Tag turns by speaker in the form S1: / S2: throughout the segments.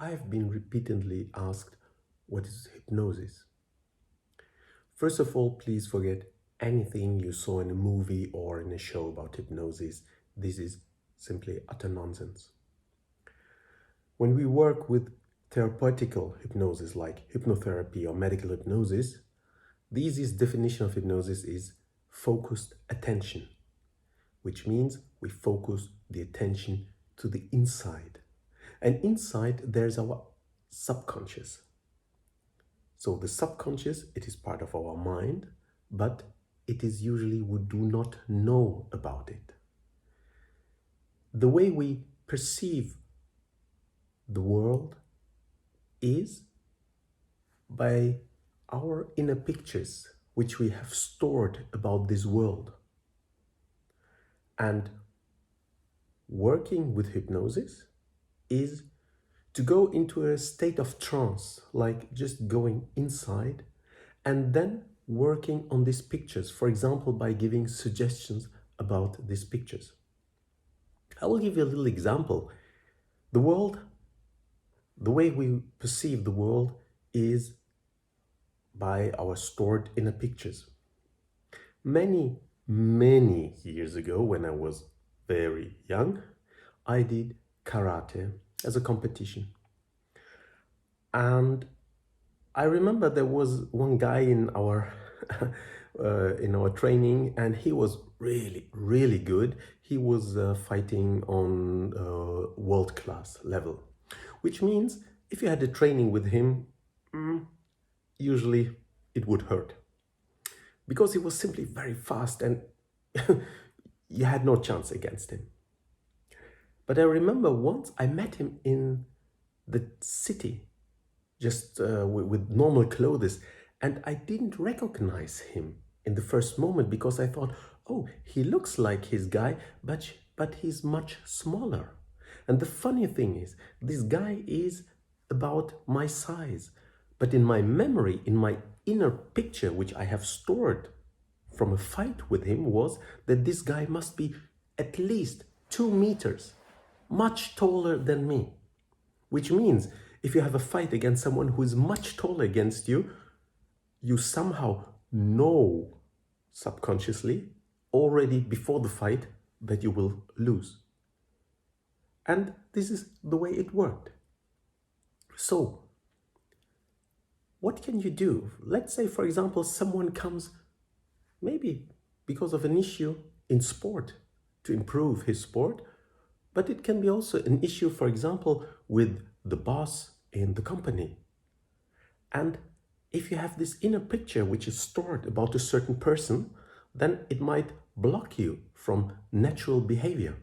S1: I've been repeatedly asked, what is hypnosis? First of all, please forget anything you saw in a movie or in a show about hypnosis. This is simply utter nonsense. When we work with therapeutical hypnosis like hypnotherapy or medical hypnosis, the easiest definition of hypnosis is focused attention, which means we focus the attention to the inside. And inside, there's our subconscious. So the subconscious, it is part of our mind, but it is usually we do not know about it. The way we perceive the world is by our inner pictures, which we have stored about this world. And working with hypnosis is to go into a state of trance, like just going inside and then working on these pictures, for example, by giving suggestions about these pictures. I will give you a little example. The world, the way we perceive the world is by our stored inner pictures. Many years ago, when I was very young, I did karate as a competition. And I remember there was one guy in our training, and he was really good. He was fighting on world class level, which means if you had a training with him, usually it would hurt because he was simply very fast and you had no chance against him. But I remember once I met him in the city, just with normal clothes, and I didn't recognize him in the first moment because I thought, oh, he looks like his guy, but he's much smaller. And the funny thing is, this guy is about my size, but in my memory, in my inner picture, which I have stored from a fight with him, was that this guy must be at least 2 meters, much taller than me. Which means if you have a fight against someone who is much taller against you, you somehow know subconsciously already before the fight that you will lose. And this is the way it worked. So, what can you do? Let's say, for example, someone comes maybe because of an issue in sport to improve his sport, but it can be also an issue, for example, with the boss in the company. And if you have this inner picture which is stored about a certain person, then it might block you from natural behavior.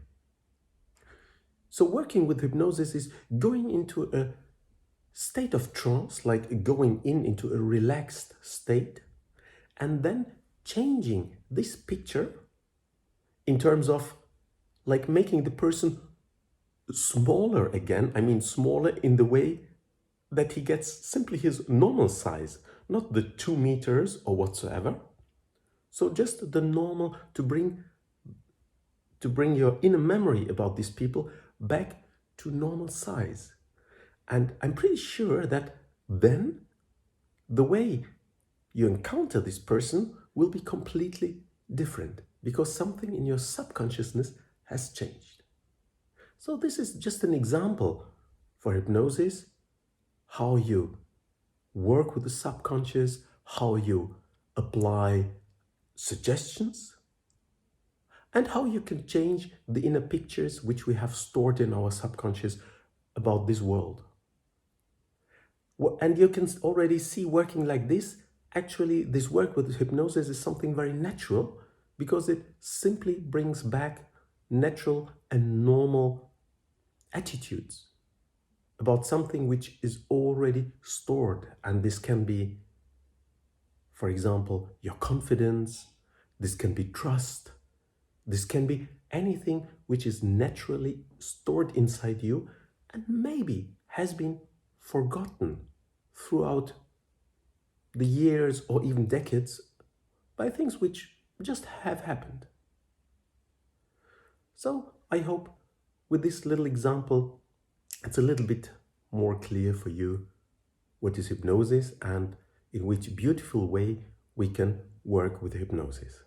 S1: So working with hypnosis is going into a state of trance, like going into a relaxed state, and then changing this picture in terms of like making the person smaller again. I mean smaller in the way that he gets simply his normal size, not the 2 meters or whatsoever. So just the normal, to bring your inner memory about these people back to normal size. And I'm pretty sure that then the way you encounter this person will be completely different because something in your subconsciousness has changed. So this is just an example for hypnosis, how you work with the subconscious, how you apply suggestions, and how you can change the inner pictures which we have stored in our subconscious about this world. And you can already see working like this, actually this work with hypnosis is something very natural because it simply brings back natural and normal attitudes about something which is already stored. And this can be, for example, your confidence, this can be trust, this can be anything which is naturally stored inside you and maybe has been forgotten throughout the years or even decades by things which just have happened. So I hope with this little example, it's a little bit more clear for you what is hypnosis and in which beautiful way we can work with hypnosis.